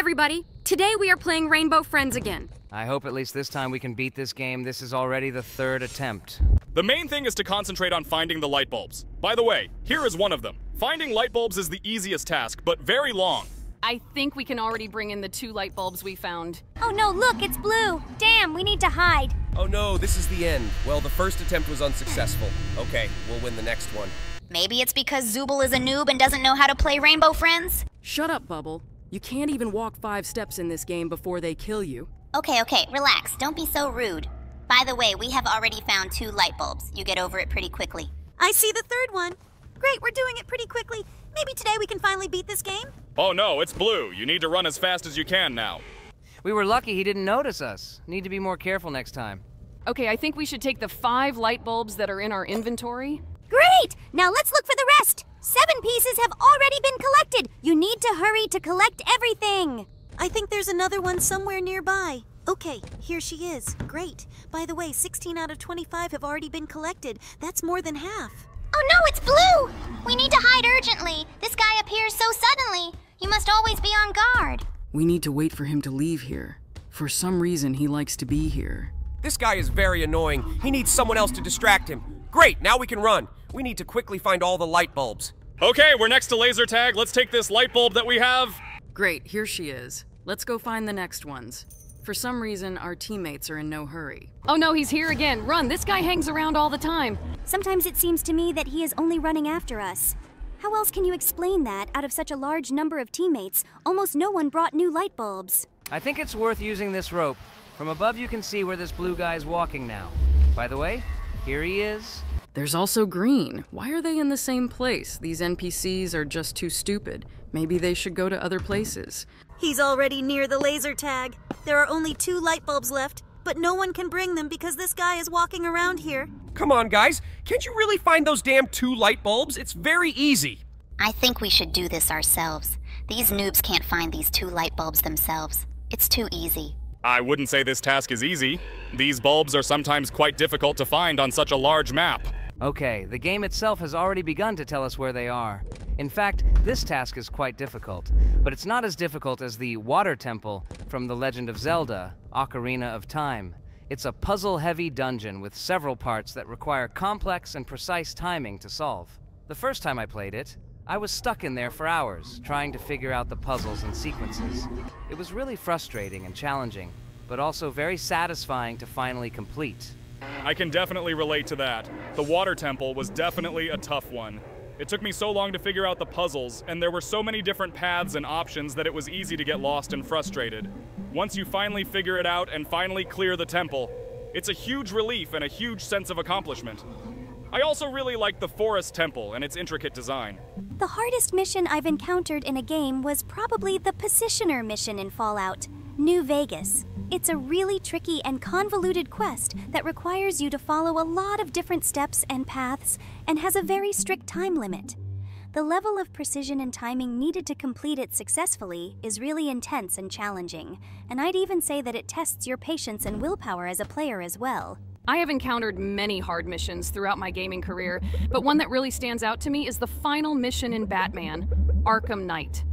everybody! Today we are playing Rainbow Friends again. I hope at least this time we can beat this game. This is already the third attempt. The main thing is to concentrate on finding the light bulbs. By the way, here is one of them. Finding light bulbs is the easiest task, but very long. I think we can already bring in the 2 light bulbs we found. Oh no, look, it's blue. Damn, we need to hide. Oh no, this is the end. Well, the first attempt was unsuccessful. Okay, we'll win the next one. Maybe it's because Zooble is a noob and doesn't know how to play Rainbow Friends? Shut up, Bubble. You can't even walk 5 steps in this game before they kill you. Okay, relax. Don't be so rude. By the way, we have already found 2 light bulbs. You get over it pretty quickly. I see the third one. Great, we're doing it pretty quickly. Maybe today we can finally beat this game? Oh no, it's blue. You need to run as fast as you can now. We were lucky he didn't notice us. Need to be more careful next time. Okay, I think we should take the 5 light bulbs that are in our inventory. Great! Now let's look for the rest. 7 pieces have already been collected. You need to hurry to collect everything. I think there's another one somewhere nearby. Okay, here she is. Great. By the way, 16 out of 25 have already been collected. That's more than half. Oh no, it's blue! We need to hide urgently. This guy appears so suddenly. You must always be on guard. We need to wait for him to leave here. For some reason, he likes to be here. This guy is very annoying. He needs someone else to distract him. Great, now we can run. We need to quickly find all the light bulbs. Okay, we're next to laser tag. Let's take this light bulb that we have. Great, here she is. Let's go find the next ones. For some reason, our teammates are in no hurry. Oh no, he's here again. Run, this guy hangs around all the time. Sometimes it seems to me that he is only running after us. How else can you explain that out of such a large number of teammates? Almost no one brought new light bulbs. I think it's worth using this rope. From above you can see where this blue guy's walking now. By the way, here he is. There's also green. Why are they in the same place? These NPCs are just too stupid. Maybe they should go to other places. He's already near the laser tag. There are only 2 light bulbs left, but no one can bring them because this guy is walking around here. Come on, guys. Can't you really find those damn 2 light bulbs? It's very easy. I think we should do this ourselves. These noobs can't find these 2 light bulbs themselves. It's too easy. I wouldn't say this task is easy. These bulbs are sometimes quite difficult to find on such a large map. Okay, the game itself has already begun to tell us where they are. In fact, this task is quite difficult, but it's not as difficult as the Water Temple from The Legend of Zelda, Ocarina of Time. It's a puzzle-heavy dungeon with several parts that require complex and precise timing to solve. The first time I played it, I was stuck in there for hours, trying to figure out the puzzles and sequences. It was really frustrating and challenging, but also very satisfying to finally complete. I can definitely relate to that. The Water Temple was definitely a tough one. It took me so long to figure out the puzzles, and there were so many different paths and options that it was easy to get lost and frustrated. Once you finally figure it out and finally clear the temple, it's a huge relief and a huge sense of accomplishment. I also really like the Forest Temple and its intricate design. The hardest mission I've encountered in a game was probably the Positioner mission in Fallout, New Vegas. It's a really tricky and convoluted quest that requires you to follow a lot of different steps and paths and has a very strict time limit. The level of precision and timing needed to complete it successfully is really intense and challenging, and I'd even say that it tests your patience and willpower as a player as well. I have encountered many hard missions throughout my gaming career, but one that really stands out to me is the final mission in Batman, Arkham Knight.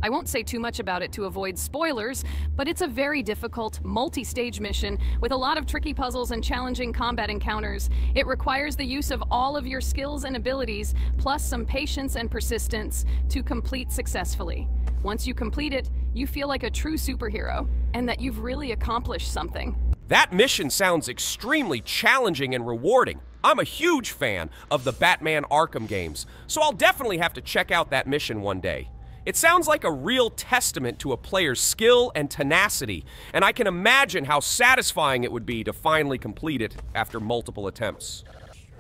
I won't say too much about it to avoid spoilers, but it's a very difficult, multi-stage mission with a lot of tricky puzzles and challenging combat encounters. It requires the use of all of your skills and abilities, plus some patience and persistence to complete successfully. Once you complete it, you feel like a true superhero, and that you've really accomplished something. That mission sounds extremely challenging and rewarding. I'm a huge fan of the Batman Arkham games, so I'll definitely have to check out that mission one day. It sounds like a real testament to a player's skill and tenacity, and I can imagine how satisfying it would be to finally complete it after multiple attempts.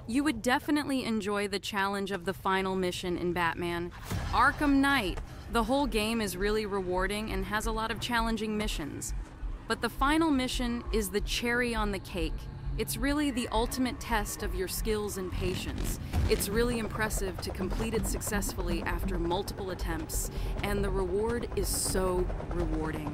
You would definitely enjoy the challenge of the final mission in Batman Arkham Knight. The whole game is really rewarding and has a lot of challenging missions. But the final mission is the cherry on the cake. It's really the ultimate test of your skills and patience. It's really impressive to complete it successfully after multiple attempts, and the reward is so rewarding.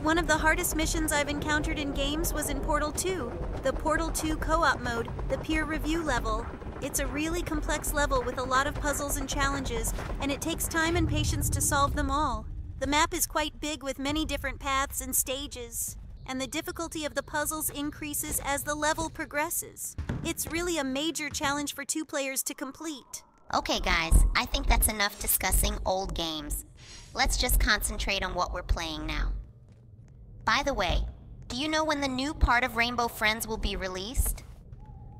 One of the hardest missions I've encountered in games was in Portal 2, the Portal 2 co-op mode, the peer review level. It's a really complex level with a lot of puzzles and challenges, and it takes time and patience to solve them all. The map is quite big with many different paths and stages, and the difficulty of the puzzles increases as the level progresses. It's really a major challenge for 2 players to complete. Okay, guys, I think that's enough discussing old games. Let's just concentrate on what we're playing now. By the way, do you know when the new part of Rainbow Friends will be released?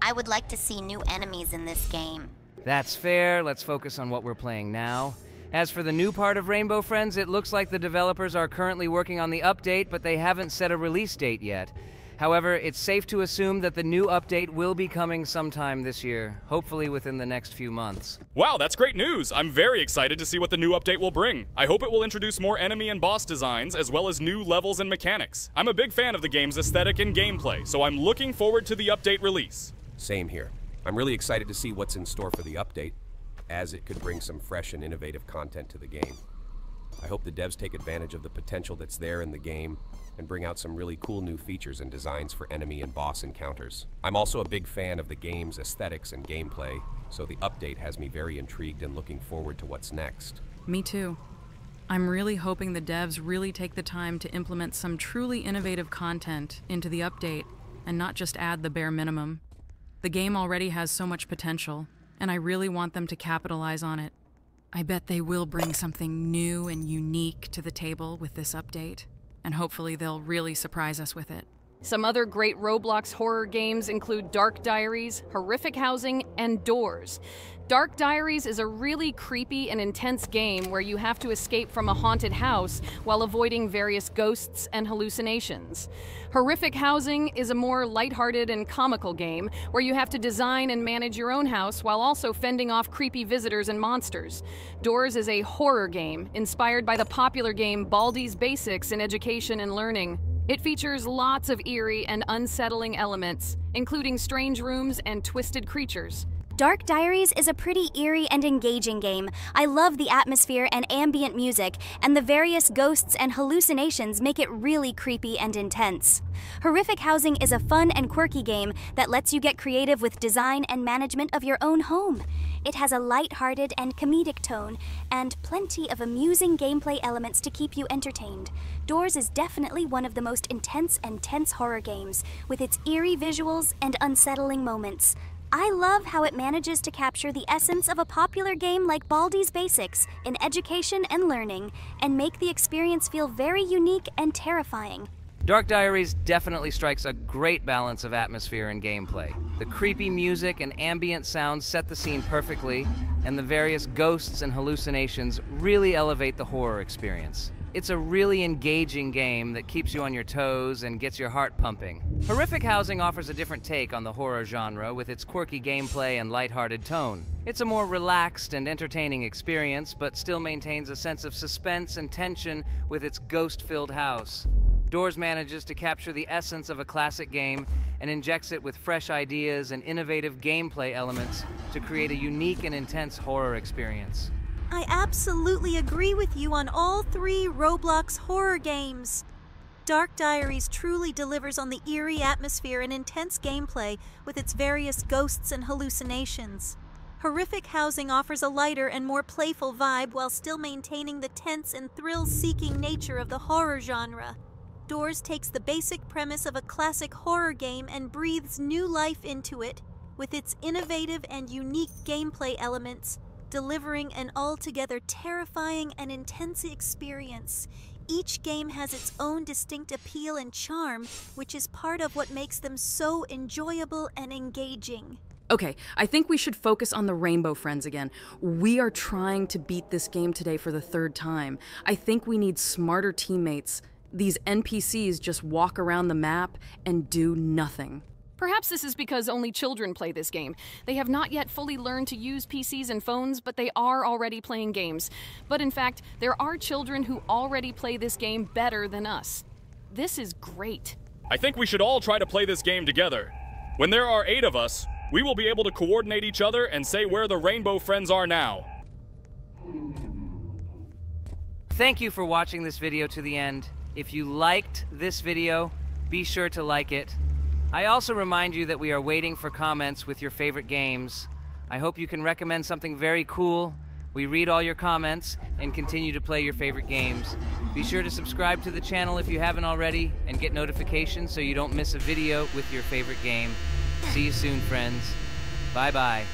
I would like to see new enemies in this game. That's fair. Let's focus on what we're playing now. As for the new part of Rainbow Friends, it looks like the developers are currently working on the update, but they haven't set a release date yet. However, it's safe to assume that the new update will be coming sometime this year, hopefully within the next few months. Wow, that's great news! I'm very excited to see what the new update will bring. I hope it will introduce more enemy and boss designs, as well as new levels and mechanics. I'm a big fan of the game's aesthetic and gameplay, so I'm looking forward to the update release. Same here. I'm really excited to see what's in store for the update, as it could bring some fresh and innovative content to the game. I hope the devs take advantage of the potential that's there in the game and bring out some really cool new features and designs for enemy and boss encounters. I'm also a big fan of the game's aesthetics and gameplay, so the update has me very intrigued and looking forward to what's next. Me too. I'm really hoping the devs really take the time to implement some truly innovative content into the update and not just add the bare minimum. The game already has so much potential, and I really want them to capitalize on it. I bet they will bring something new and unique to the table with this update, and hopefully they'll really surprise us with it. Some other great Roblox horror games include Dark Diaries, Horrific Housing, and Doors. Dark Diaries is a really creepy and intense game where you have to escape from a haunted house while avoiding various ghosts and hallucinations. Horrific Housing is a more lighthearted and comical game where you have to design and manage your own house while also fending off creepy visitors and monsters. Doors is a horror game inspired by the popular game Baldi's Basics in Education and Learning. It features lots of eerie and unsettling elements, including strange rooms and twisted creatures. Dark Diaries is a pretty eerie and engaging game. I love the atmosphere and ambient music, and the various ghosts and hallucinations make it really creepy and intense. Horrific Housing is a fun and quirky game that lets you get creative with design and management of your own home. It has a light-hearted and comedic tone, and plenty of amusing gameplay elements to keep you entertained. Doors is definitely one of the most intense and tense horror games, with its eerie visuals and unsettling moments. I love how it manages to capture the essence of a popular game like Baldi's Basics in Education and Learning, and make the experience feel very unique and terrifying. Dark Diaries definitely strikes a great balance of atmosphere and gameplay. The creepy music and ambient sounds set the scene perfectly, and the various ghosts and hallucinations really elevate the horror experience. It's a really engaging game that keeps you on your toes and gets your heart pumping. Horrific Housing offers a different take on the horror genre with its quirky gameplay and lighthearted tone. It's a more relaxed and entertaining experience, but still maintains a sense of suspense and tension with its ghost-filled house. Doors manages to capture the essence of a classic game and injects it with fresh ideas and innovative gameplay elements to create a unique and intense horror experience. I absolutely agree with you on all 3 Roblox horror games. Dark Diaries truly delivers on the eerie atmosphere and intense gameplay with its various ghosts and hallucinations. Horrific Housing offers a lighter and more playful vibe while still maintaining the tense and thrill-seeking nature of the horror genre. Doors takes the basic premise of a classic horror game and breathes new life into it, with its innovative and unique gameplay elements, delivering an altogether terrifying and intense experience. Each game has its own distinct appeal and charm, which is part of what makes them so enjoyable and engaging. Okay, I think we should focus on the Rainbow Friends again. We are trying to beat this game today for the 3rd time. I think we need smarter teammates. These NPCs just walk around the map and do nothing. Perhaps this is because only children play this game. They have not yet fully learned to use PCs and phones, but they are already playing games. But in fact, there are children who already play this game better than us. This is great. I think we should all try to play this game together. When there are 8 of us, we will be able to coordinate each other and say where the Rainbow Friends are now. Thank you for watching this video to the end. If you liked this video, be sure to like it. I also remind you that we are waiting for comments with your favorite games. I hope you can recommend something very cool, We read all your comments and continue to play your favorite games. Be sure to subscribe to the channel if you haven't already and get notifications so you don't miss a video with your favorite game. See you soon, friends. Bye-bye.